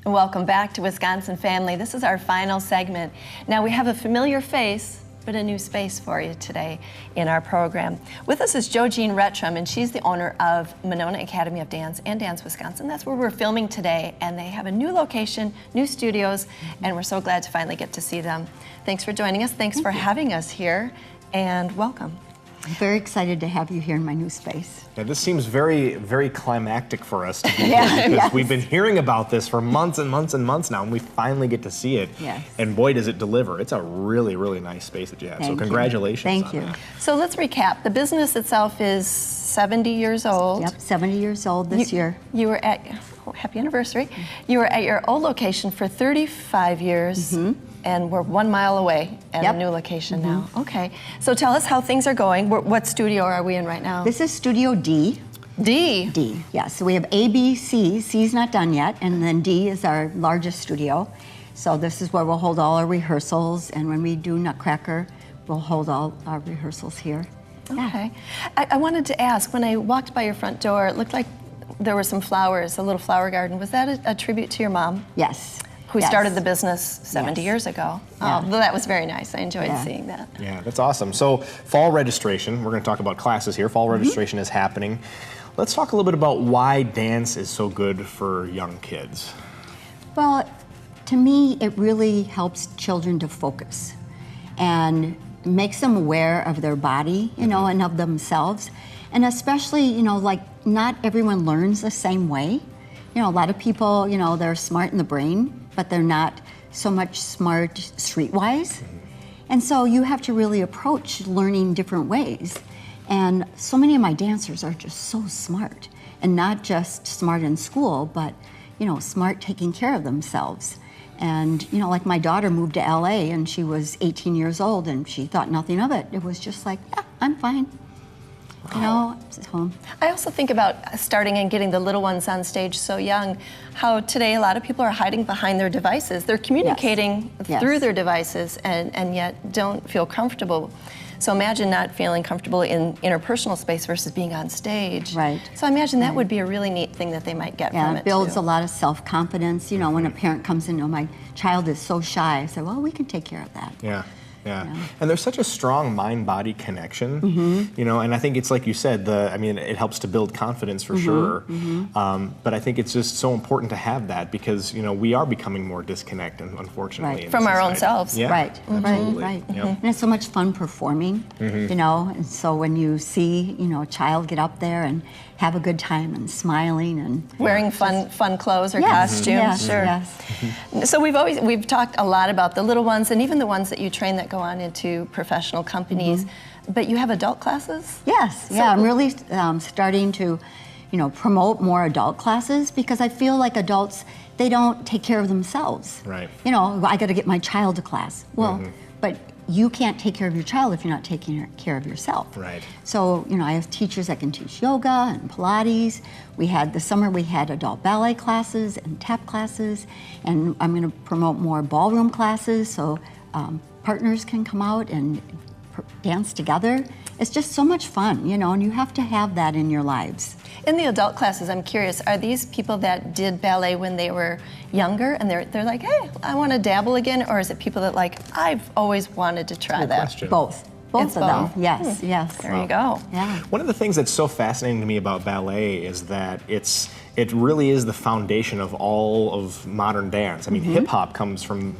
And welcome back to Wisconsin Family. This is our final segment. Now we have a familiar face, but a new space for you today in our program. With us is Jo-Jean Rettrum, and she's the owner of Monona Academy of Dance and Dance Wisconsin. That's where we're filming today, and they have a new location, new studios, and we're so glad to finally get to see them. Thanks for joining us. Thanks for having us here, and welcome. I'm very excited to have you here in my new space. Now, this seems very, very climactic for us to be Yeah, here because yes. we've been hearing about this for months and months and months now, and we finally get to see it. Yes. And boy, does it deliver. It's a really, really nice space that you have. Thank so you. congratulations Thank on you. that. So let's recap. The business itself is 70 years old. Yep, 70 years old this year. You were at, happy anniversary. You were at your old location for 35 years. And we're 1 mile away at a new location now. Okay, so tell us how things are going. What studio are we in right now? This is Studio D. D. D, yeah. So we have A, B, C. C's not done yet, and then D is our largest studio. So this is where we'll hold all our rehearsals, and when we do Nutcracker, we'll hold all our rehearsals here. Okay. I wanted to ask, when I walked by your front door, it looked like there were some flowers, a little flower garden. Was that a tribute to your mom? Yes. Who Yes. started the business 70 years ago. Yeah. Oh, that was very nice. I enjoyed seeing that. Yeah, that's awesome. So fall registration, we're going to talk about classes here. Fall registration is happening. Let's talk a little bit about why dance is so good for young kids. Well, to me, it really helps children to focus and makes them aware of their body, you know, and of themselves. And especially, you know, like not everyone learns the same way. You know, a lot of people, you know, they're smart in the brain, but they're not so much smart streetwise. And so you have to really approach learning different ways. And so many of my dancers are just so smart, and not just smart in school, but, you know, smart taking care of themselves. And, you know, like my daughter moved to LA and she was 18 years old and she thought nothing of it. It was just like, yeah, I'm fine. You know, so. I also think about starting and getting the little ones on stage so young, how today a lot of people are hiding behind their devices. They're communicating through their devices and yet don't feel comfortable. So imagine not feeling comfortable in interpersonal space versus being on stage. Right. So I imagine that would be a really neat thing that they might get from it It builds too. a lot of self-confidence. You know, when a parent comes in, oh, my child is so shy, I say, well, we can take care of that. Yeah. Yeah, and there's such a strong mind-body connection, you know, and I think it's like you said, it helps to build confidence for sure, but I think it's just so important to have that because, you know, we are becoming more disconnected, unfortunately. in From our own society. selves. Yeah, Right, absolutely. right. Yep. And it's so much fun performing, you know, and so when you see, you know, a child get up there and have a good time and smiling and Wearing fun clothes or Yes, costumes. yes, Sure. yes. So we've talked a lot about the little ones and even the ones that you train that go on into professional companies, but you have adult classes? Yes, yeah, I'm really starting to, you know, promote more adult classes because I feel like adults, they don't take care of themselves. Right. You know, I got to get my child to class. Well, but you can't take care of your child if you're not taking care of yourself. Right. So, you know, I have teachers that can teach yoga and Pilates. This summer we had adult ballet classes and tap classes, and I'm going to promote more ballroom classes so partners can come out and dance together. It's just so much fun, you know, and you have to have that in your lives. In the adult classes, I'm curious, are these people that did ballet when they were younger and they're like, hey, I want to dabble again? Or is it people that like, I've always wanted to try Good that? question. Both. Both It's of them. both. Yes, yes. There you go. Yeah. One of the things that's so fascinating to me about ballet is that it really is the foundation of all of modern dance. I mean, hip hop comes from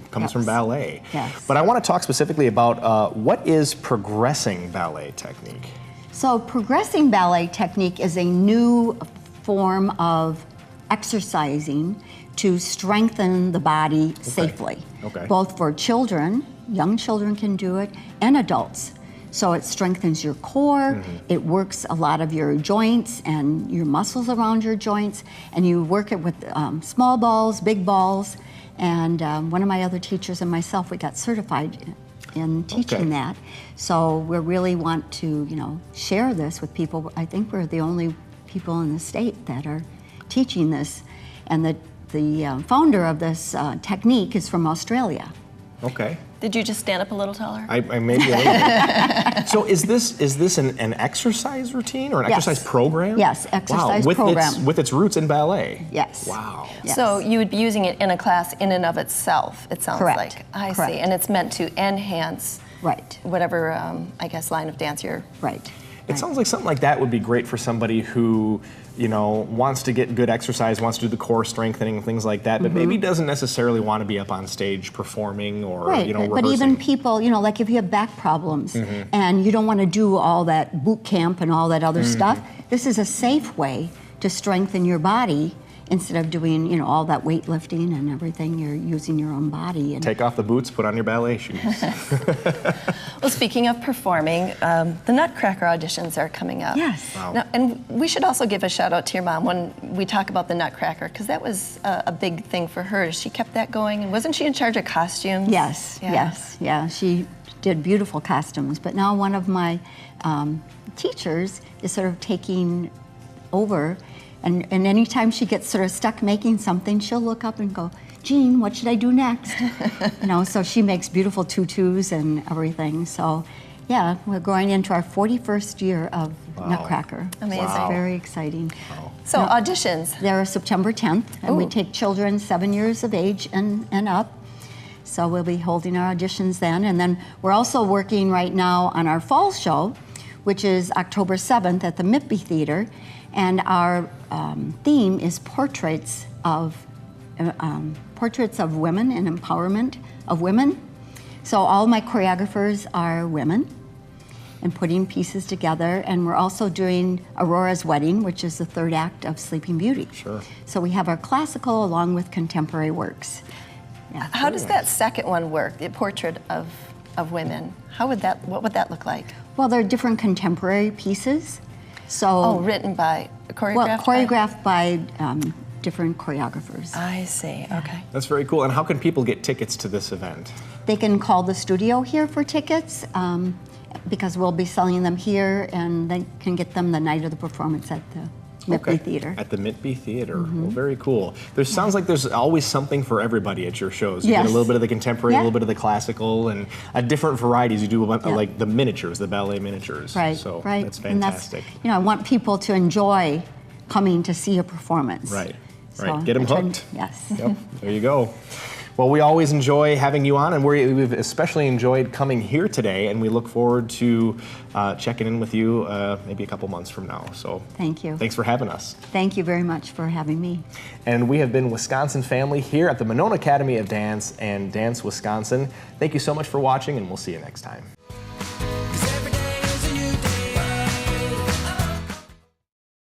ballet. Yes. But I want to talk specifically about what is progressing ballet technique. So progressing ballet technique is a new form of exercising to strengthen the body safely. Okay. Both for children, young children can do it, and adults. So it strengthens your core, it works a lot of your joints and your muscles around your joints, and you work it with small balls, big balls, and one of my other teachers and myself, we got certified in teaching that. So we really want to, you know, share this with people. I think we're the only people in the state that are teaching this, and the founder of this technique is from Australia. Okay. Did you just stand up a little taller? I maybe a little bit. So is this an exercise routine or an exercise program? Yes, exercise program. With its roots in ballet? Yes. Wow. Yes. So you would be using it in a class in and of itself, it sounds Correct. like. I Correct. see. And it's meant to enhance Right. whatever, I guess, line of dance you're... Right. It sounds like something like that would be great for somebody who, wants to get good exercise, wants to do the core strengthening, things like that, but maybe doesn't necessarily want to be up on stage performing or, Right, rehearsing. but even people, like if you have back problems and you don't want to do all that boot camp and all that other stuff, this is a safe way to strengthen your body instead of doing, all that weightlifting and everything. You're using your own body. And Take off the boots, put on your ballet shoes. Well, speaking of performing, the Nutcracker auditions are coming up. Yes. Wow. Now, and we should also give a shout out to your mom when we talk about the Nutcracker, because that was a big thing for her. She kept that going, and wasn't she in charge of costumes? Yes, yeah. She did beautiful costumes, but now one of my teachers is sort of taking over, and anytime she gets sort of stuck making something, she'll look up and go, Jean, what should I do next? So she makes beautiful tutus and everything. So yeah, we're going into our 41st year of Nutcracker. Amazing. Wow. Very exciting. Wow. So auditions. They're September 10th, and we Ooh. take children 7 years of age and up. So we'll be holding our auditions then. And then we're also working right now on our fall show, which is October 7th at the Mitby Theater. And our theme is portraits of women and empowerment of women. So all my choreographers are women and putting pieces together. And we're also doing Aurora's Wedding, which is the third act of Sleeping Beauty. Sure. So we have our classical along with contemporary works. Yeah. How does that second one work, the portrait of women? What would that look like? Well, they're different contemporary pieces. So Written by, choreographed well, choreographed by different choreographers. I see, okay. That's very cool. And how can people get tickets to this event? They can call the studio here for tickets because we'll be selling them here, and they can get them the night of the performance at the Mitby Theater. At the Mitby Theater. Well, very cool. Sounds like there's always something for everybody at your shows. You get a Yes. little bit of the contemporary, a Yeah. little bit of the classical, and different varieties. You do like the miniatures, the ballet miniatures. Right, So right. that's And fantastic. I want people to enjoy coming to see a performance. Right. So Right. Get them I try- hooked. Yes. Yep. There you go. Well, we always enjoy having you on, and we've especially enjoyed coming here today, and we look forward to checking in with you maybe a couple months from now. So Thank you. thanks for having us. Thank you very much for having me. And we have been Wisconsin Family here at the Monona Academy of Dance and Dance Wisconsin. Thank you so much for watching, and we'll see you next time.